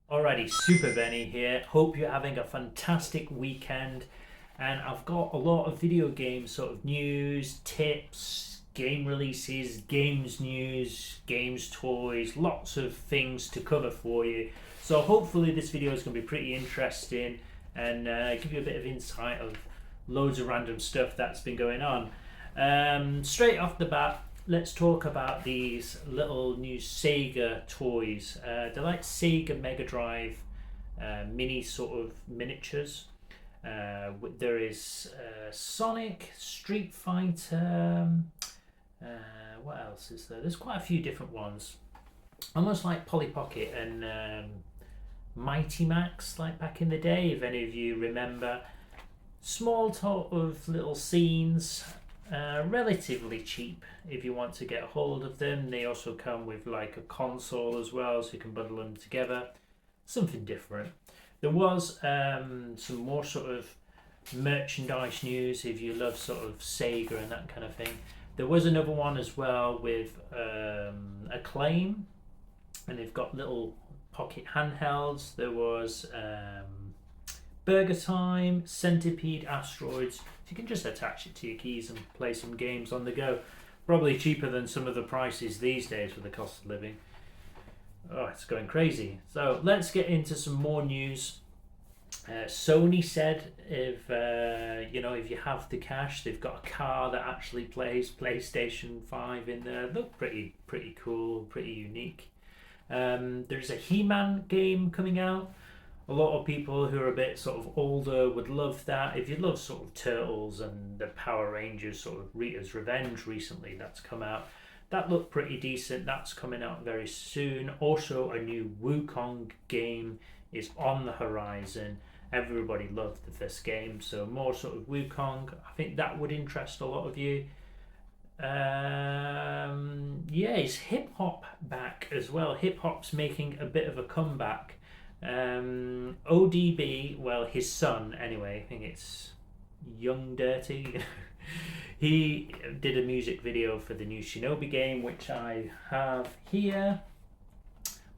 Alrighty, Super Benny here. Hope you're having a fantastic weekend. And I've got a lot of video game sort of news, tips, game releases, games news, games toys, lots of things to cover for you. So hopefully this video is going to be pretty interesting and give you a bit of insight of loads of random stuff that's been going on. Straight off the bat, let's talk about these little new Sega toys. They're like Sega Mega Drive mini sort of miniatures. There is Sonic, Street Fighter. What else is there? There's quite a few different ones. Almost like Polly Pocket and Mighty Max, like back in the day, if any of you remember. Small sort of little scenes, relatively cheap if you want to get a hold of them. They also come with like a console as well, so you can bundle them together. Something different. There was some more sort of merchandise news if you love sort of Sega and that kind of thing. There was another one as well with Acclaim, and they've got little pocket handhelds. There was Burger Time, Centipede, Asteroids. So you can just attach it to your keys and play some games on the go. Probably cheaper than some of the prices these days with the cost of living. Oh, it's going crazy. So let's get into some more news. Sony said if you have the cash, they've got a car that actually plays PlayStation 5 in there. Look pretty cool, pretty unique. There's a He-Man game coming out. A lot of people who are a bit sort of older would love that. If you love sort of Turtles and the Power Rangers, sort of Rita's Revenge recently, that's come out. That looked pretty decent. That's coming out very soon. Also, a new Wukong game is on the horizon. Everybody loved the first game, so more sort of Wukong. I think that would interest a lot of you. Is hip hop back as well? Hip hop's making a bit of a comeback. ODB, well, his son anyway, I think it's Young Dirty. He did a music video for the new Shinobi game, which I have here.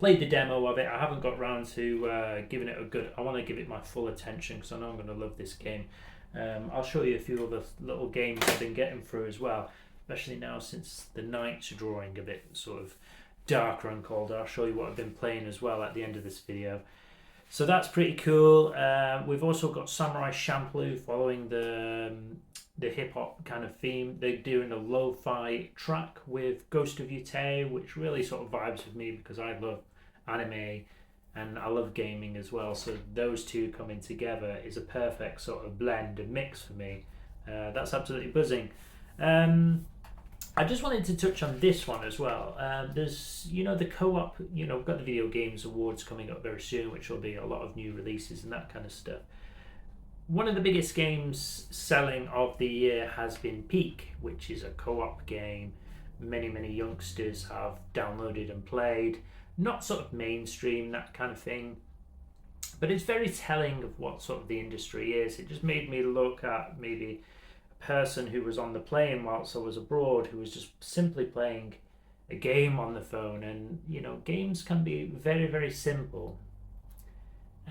Played the demo of it. I haven't got round to giving it a good. I want to give it my full attention because I know I'm going to love this game. I'll show you a few other little games I've been getting through as well, especially now since the nights are drawing a bit sort of darker and colder. I'll show you what I've been playing as well at the end of this video. So that's pretty cool. We've also got Samurai Champloo following the hip hop kind of theme. They're doing a lo-fi track with Ghost of Yutei, which really sort of vibes with me because I love anime and I love gaming as well. So those two coming together is a perfect sort of blend and mix for me. That's absolutely buzzing. I just wanted to touch on this one as well. There's, the co-op, we've got the Video Games Awards coming up very soon, which will be a lot of new releases and that kind of stuff. One of the biggest games selling of the year has been Peak, which is a co-op game many youngsters have downloaded and played. Not sort of mainstream, that kind of thing, but it's very telling of what sort of the industry is. It just made me look at maybe person who was on the plane whilst I was abroad who was just simply playing a game on the phone, and games can be very simple,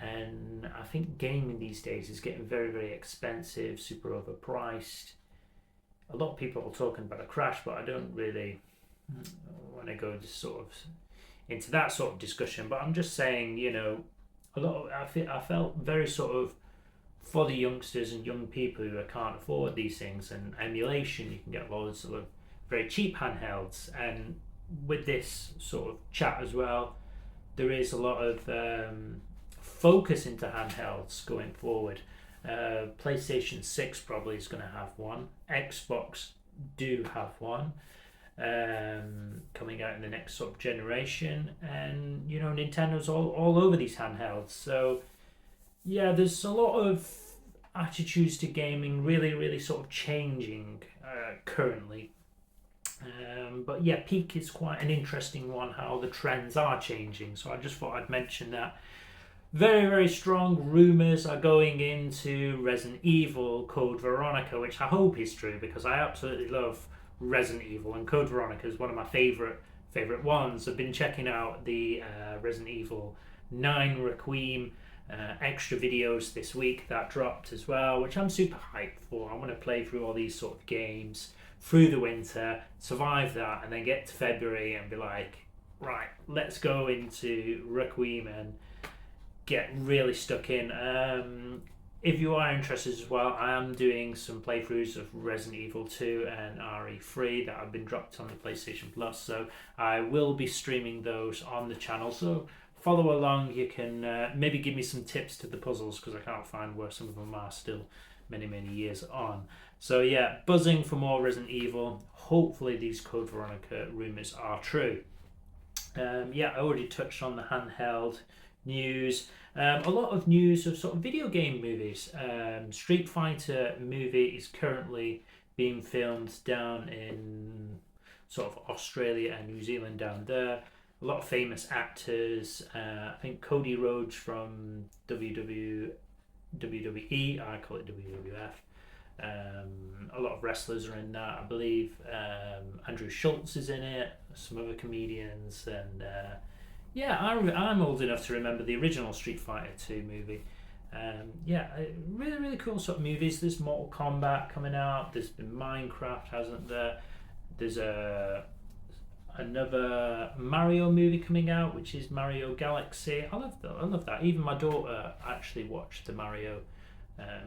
and I think gaming these days is getting very expensive, super overpriced. A lot of people are talking about a crash, but I don't really want to go just sort of into that sort of discussion, but I'm just saying, I felt very sort of for the youngsters and young people who can't afford these things, and emulation, you can get loads of very cheap handhelds. And with this sort of chat as well, there is a lot of focus into handhelds going forward. PlayStation 6 probably is going to have one. Xbox do have one coming out in the next sort of generation, and Nintendo's all over these handhelds. So yeah, there's a lot of attitudes to gaming really sort of changing currently. But yeah, Peak is quite an interesting one, how the trends are changing. So I just thought I'd mention that. Very strong rumours are going into Resident Evil Code Veronica, which I hope is true because I absolutely love Resident Evil, and Code Veronica is one of my favourite ones. I've been checking out the Resident Evil 9 Requiem extra videos this week that dropped as well, which I'm super hyped for. I want to play through all these sort of games through the winter, survive that, and then get to February and be like, right, let's go into Requiem and get really stuck in. If you are interested as well, I am doing some playthroughs of Resident Evil 2 and RE3 that have been dropped on the PlayStation Plus, so I will be streaming those on the channel, so follow along. You can maybe give me some tips to the puzzles, because I can't find where some of them are still many years on. So yeah, buzzing for more Resident Evil. Hopefully these Code Veronica rumours are true. Yeah, I already touched on the handheld news. A lot of news of sort of video game movies. Street Fighter movie is currently being filmed down in sort of Australia and New Zealand down there. A lot of famous actors. I think Cody Rhodes from WWE, I call it WWF. A lot of wrestlers are in that, I believe. Andrew Schultz is in it, some other comedians, and yeah, I'm old enough to remember the original Street Fighter 2 movie. Yeah, really cool sort of movies. There's Mortal Kombat coming out. There's been Minecraft, hasn't there? There's another Mario movie coming out, which is Mario Galaxy. I love that. Even my daughter actually watched the Mario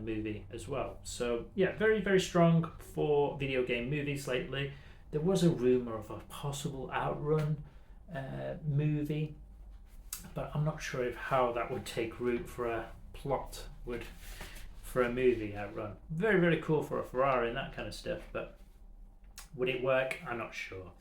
movie as well. So yeah, very strong for video game movies lately. There was a rumor of a possible Outrun movie, but I'm not sure how that would take root for a plot for a movie. Outrun, very cool for a Ferrari and that kind of stuff, but would it work? I'm not sure.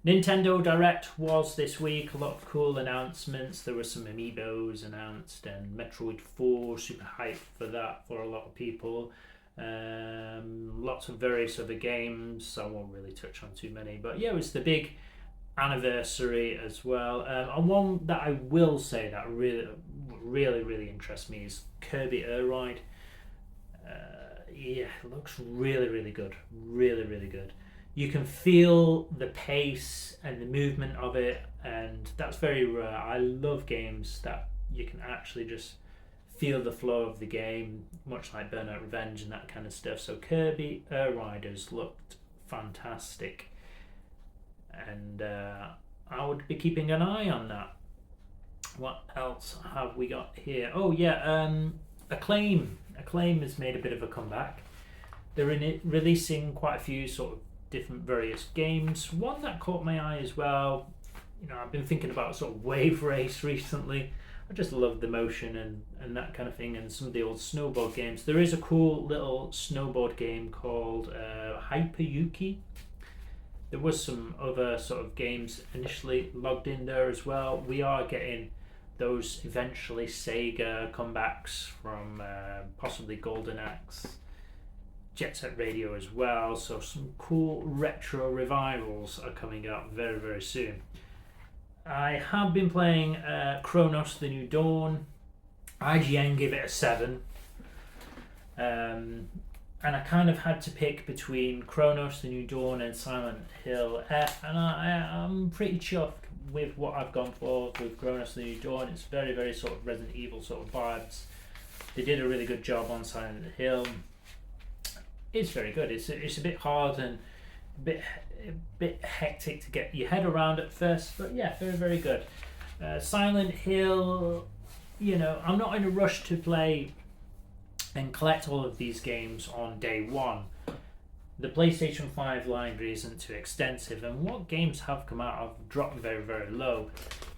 Nintendo Direct was this week. A lot of cool announcements. There were some amiibos announced, and Metroid 4, super hyped for that for a lot of people. Lots of various other games. I won't really touch on too many, but yeah, it was the big anniversary as well. And one that I will say that really interests me is Kirby Air Ride. Yeah, it looks really good. Really good. You can feel the pace and the movement of it, and that's very rare. I love games that you can actually just feel the flow of the game, much like Burnout Revenge and that kind of stuff. So Kirby Air Riders looked fantastic, and I would be keeping an eye on that. What else have we got here? Oh yeah, Acclaim has made a bit of a comeback. They're releasing quite a few sort of different various games. One that caught my eye as well, I've been thinking about sort of Wave Race recently. I just love the motion and that kind of thing, and some of the old snowboard games. There is a cool little snowboard game called Hyperyuki. There was some other sort of games initially logged in there as well. We are getting those eventually Sega comebacks from possibly Golden Axe, Jet Set Radio as well. So some cool retro revivals are coming up very soon. I have been playing Chronos: The New Dawn. IGN gave it a 7. And I kind of had to pick between Chronos: The New Dawn and Silent Hill F, and I'm pretty chuffed with what I've gone for with Chronos: The New Dawn. It's very sort of Resident Evil sort of vibes. They did a really good job on Silent Hill. It's very good. It's a bit hard and a bit hectic to get your head around at first, but yeah, very good. Silent Hill, I'm not in a rush to play and collect all of these games on day one. The PlayStation 5 library isn't too extensive, and what games have come out have dropped very low.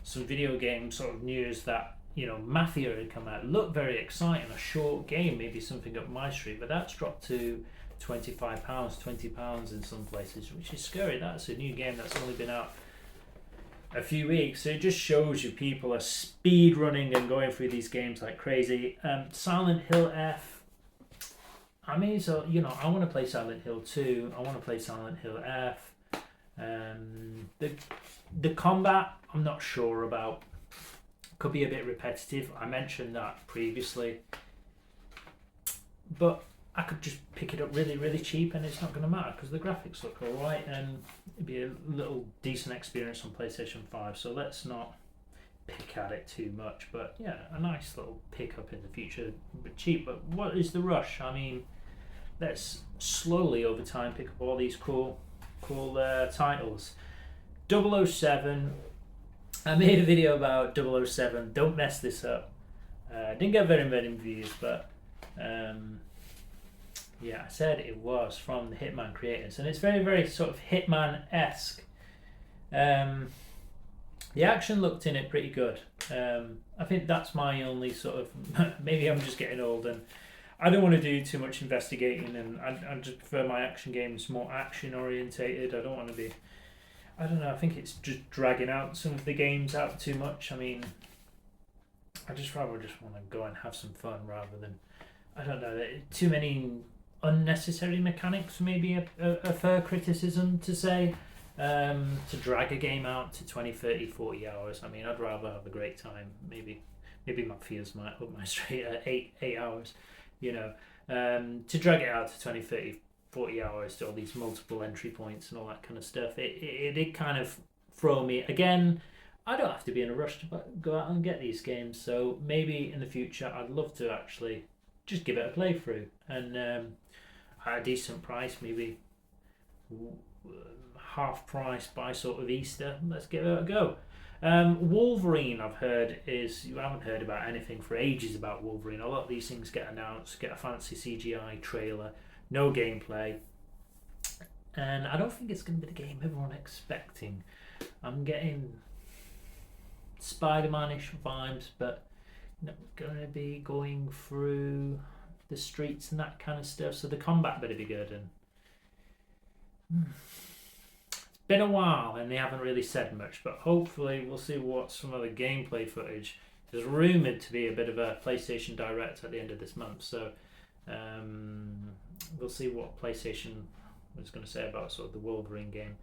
Some video game sort of news that Mafia had come out, looked very exciting, a short game, maybe something up my street, but that's dropped to £25, £20 in some places, which is scary. That's a new game that's only been out a few weeks, so it just shows you people are speed running and going through these games like crazy. Silent Hill F, I mean, so I want to play Silent Hill 2, I want to play Silent Hill F. The combat I'm not sure about, could be a bit repetitive. I mentioned that previously, but I could just pick it up really cheap and it's not going to matter because the graphics look alright and it'd be a little decent experience on PlayStation 5. So let's not pick at it too much. But yeah, a nice little pickup in the future, but cheap. But what is the rush? I mean, let's slowly over time pick up all these cool titles. 007. I made a video about 007. Don't mess this up. Didn't get very many views, but yeah, I said it was from the Hitman creators, and it's very, very sort of Hitman-esque. The action looked in it pretty good. I think that's my only sort of maybe I'm just getting old and I don't want to do too much investigating, and I just prefer my action games more action orientated. I don't want to be, I don't know, I think it's just dragging out some of the games out too much. I mean, I just rather just want to go and have some fun rather than, I don't know, too many unnecessary mechanics, maybe a fair criticism to say, to drag a game out to 20, 30, 40 hours. I mean, I'd rather have a great time. Maybe my fears might up my street at 8 hours, you know, to drag it out to 20, 30, 40 hours to all these multiple entry points and all that kind of stuff. It did kind of throw me. Again, I don't have to be in a rush to go out and get these games, so maybe in the future I'd love to actually just give it a playthrough and at a decent price, maybe half price by sort of Easter. Let's give it a go. Wolverine, I've heard, is, you haven't heard about anything for ages about Wolverine. A lot of these things get announced, get a fancy CGI trailer, no gameplay, and I don't think it's going to be the game everyone expecting. I'm getting Spider-Man-ish vibes, but not going to be going through the streets and that kind of stuff, so the combat better be good. And it's been a while and they haven't really said much, but hopefully we'll see what some of the gameplay footage. There's rumoured to be a bit of a PlayStation Direct at the end of this month, so we'll see what PlayStation was going to say about sort of the Wolverine game.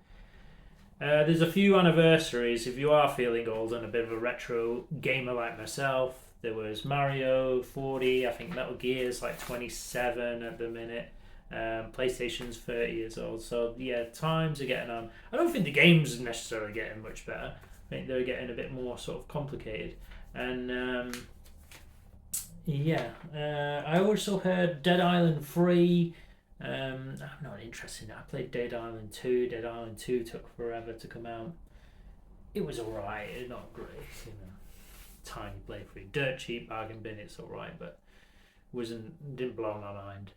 There's a few anniversaries. If you are feeling old and a bit of a retro gamer like myself, there was Mario 40, I think Metal Gear's like 27 at the minute. PlayStation's 30 years old. So yeah, times are getting on. I don't think the games are necessarily getting much better. I think they're getting a bit more sort of complicated. And I also heard Dead Island 3. I'm not interested in it. I played Dead Island 2. Dead Island 2 took forever to come out. It was alright, it's not great, you know. Tiny playthrough, dirt cheap, bargain bin, it's alright, but didn't blow my mind.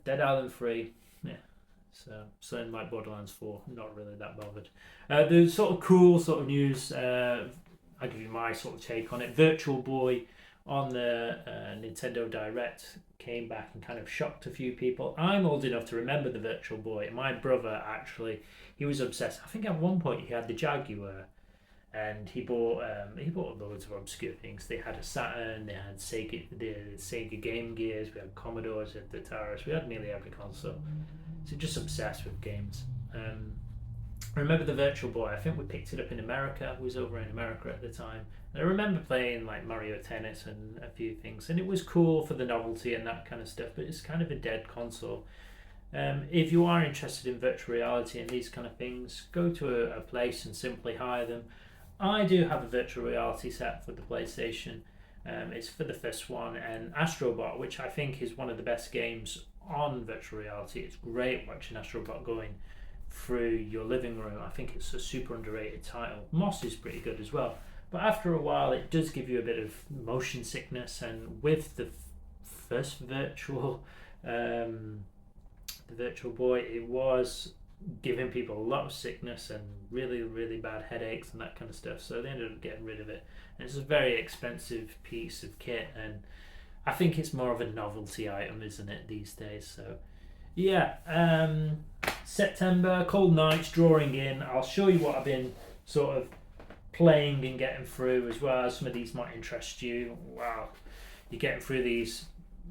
Dead Island 3, yeah, so something like Borderlands 4, not really that bothered. The sort of cool sort of news, I'll give you my sort of take on it. Virtual Boy on the Nintendo Direct came back and kind of shocked a few people. I'm old enough to remember the Virtual Boy. My brother, actually, he was obsessed. I think at one point he had the Jaguar, and he bought loads of obscure things. They had a Saturn, they had Sega Game Gears, we had Commodores, we had the Taurus, we had nearly every console. So just obsessed with games. I remember the Virtual Boy. I think we picked it up in America. I was over in America at the time. And I remember playing like Mario Tennis and a few things, and it was cool for the novelty and that kind of stuff, but it's kind of a dead console. If you are interested in virtual reality and these kind of things, go to a place and simply hire them. I do have a virtual reality set for the PlayStation. It's for the first one, and Astrobot, which I think is one of the best games on virtual reality. It's great watching Astrobot going through your living room. I think it's a super underrated title. Moss is pretty good as well, but after a while it does give you a bit of motion sickness, and with the first virtual Boy, it was giving people a lot of sickness and really, really bad headaches and that kind of stuff, so they ended up getting rid of it. And it's a very expensive piece of kit, and I think it's more of a novelty item, isn't it, these days? So yeah, September, cold nights drawing in. I'll show you what I've been sort of playing and getting through as well. Some of these might interest you. Wow, you're getting through these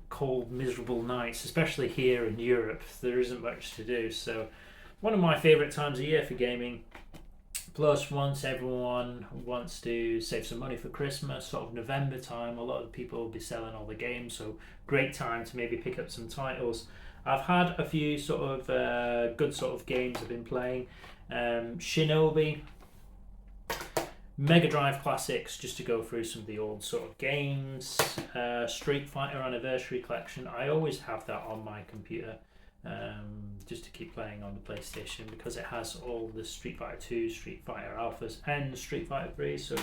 cold, miserable nights, especially here in Europe. There isn't much to do, so one of my favourite times of year for gaming. Plus, once everyone wants to save some money for Christmas, sort of November time, a lot of people will be selling all the games, so great time to maybe pick up some titles. I've had a few sort of good sort of games I've been playing. Shinobi, Mega Drive classics, just to go through some of the old sort of games. Street Fighter Anniversary Collection. I always have that on my computer, just to keep playing on the PlayStation, because it has all the Street Fighter 2, Street Fighter Alphas, and Street Fighter 3. So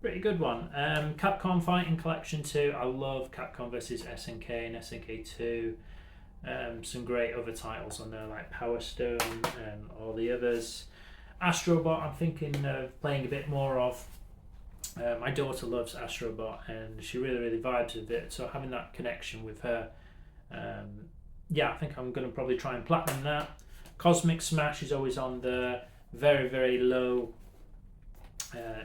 pretty good one. Capcom Fighting Collection 2. I love Capcom vs SNK and SNK 2. Some great other titles on there like Power Stone and all the others. Astrobot, I'm thinking of playing a bit more of. My daughter loves Astrobot and she really vibes with it, so having that connection with her, I think I'm going to probably try and platinum that. Cosmic Smash is always on the very low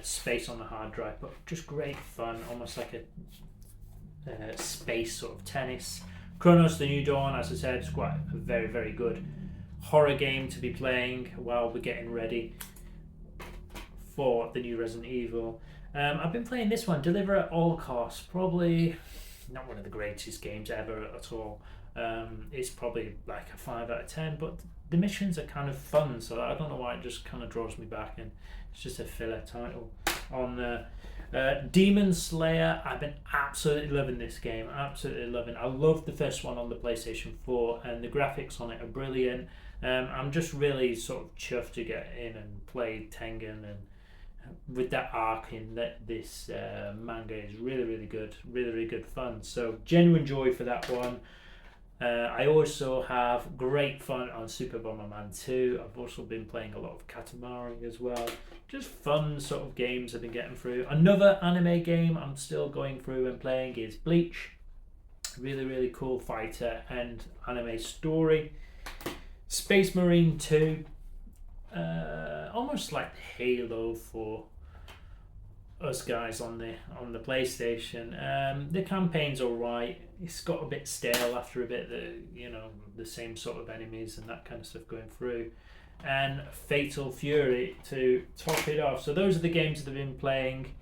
space on the hard drive, but just great fun, almost like a space sort of tennis. Chronos The New Dawn, as I said, is quite a very good horror game to be playing while we're getting ready for the new Resident Evil. I've been playing this one, Deliver at All Costs. Probably not one of the greatest games ever at all. It's probably like a 5 out of 10, but the missions are kind of fun, so I don't know why it just kind of draws me back in. It's just a filler title. On Demon Slayer, I've been absolutely loving this game. Absolutely loving it. I loved the first one on the PlayStation 4, and the graphics on it are brilliant. I'm just really sort of chuffed to get in and play Tengen, and with that arc in this manga is really good, really good fun. So genuine joy for that one. I also have great fun on Super Bomberman 2. I've also been playing a lot of Katamari as well. Just fun sort of games I've been getting through. Another anime game I'm still going through and playing is Bleach. Really cool fighter and anime story. Space Marine 2. Almost like Halo for us guys on the PlayStation. The campaign's alright. It's got a bit stale after a bit, the same sort of enemies and that kind of stuff going through. And Fatal Fury to top it off. So those are the games that I've been playing.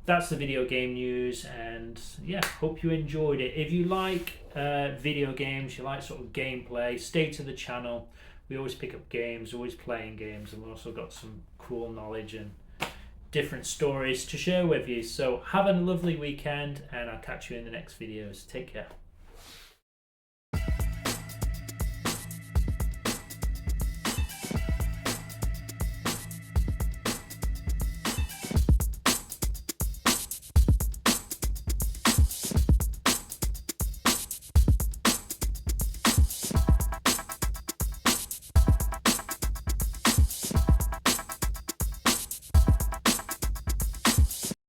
That's the video game news, and hope you enjoyed it. If you like video games, you like sort of gameplay, stay to the channel. We always pick up games, always playing games, and we've also got some cool knowledge and different stories to share with you. So have a lovely weekend, and I'll catch you in the next videos. Take care.